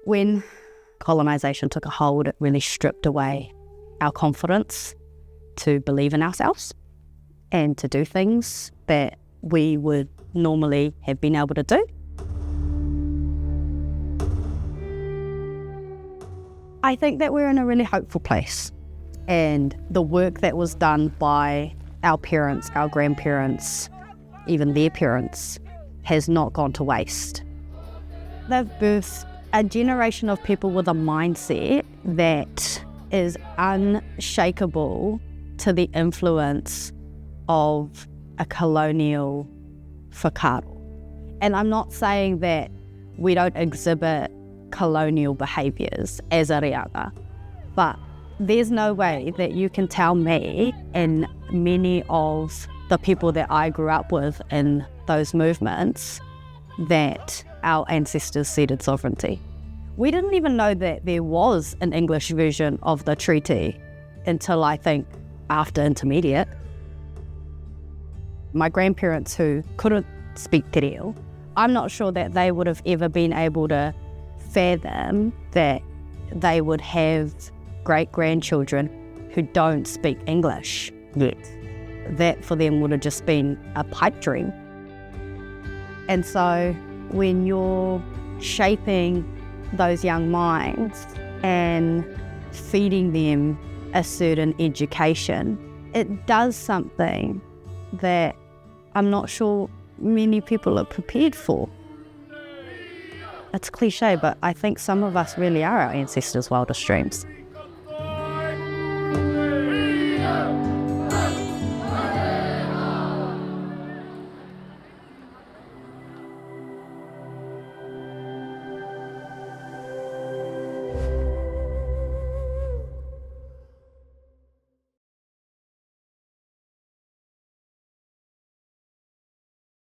When colonisation took a hold, it really stripped away our confidence to believe in ourselves and to do things that we would normally have been able to do. I think that we're in a really hopeful place, and the work that was done by our parents, our grandparents, even their parents, has not gone to waste. They've birthed a generation of people with a mindset that is unshakable to the influence of a colonial whakaaro. And I'm not saying that we don't exhibit colonial behaviours as a reanga, but there's no way that you can tell me and many of the people that I grew up with in those movements that our ancestors ceded sovereignty. We didn't even know that there was an English version of the treaty until I think after intermediate. My grandparents who couldn't speak te reo, I'm not sure that they would have ever been able to fathom that they would have great-grandchildren who don't speak English yet. That for them would have just been a pipe dream. And so when you're shaping those young minds and feeding them a certain education, it does something that I'm not sure many people are prepared for. It's cliche, but I think some of us really are our ancestors' wildest dreams.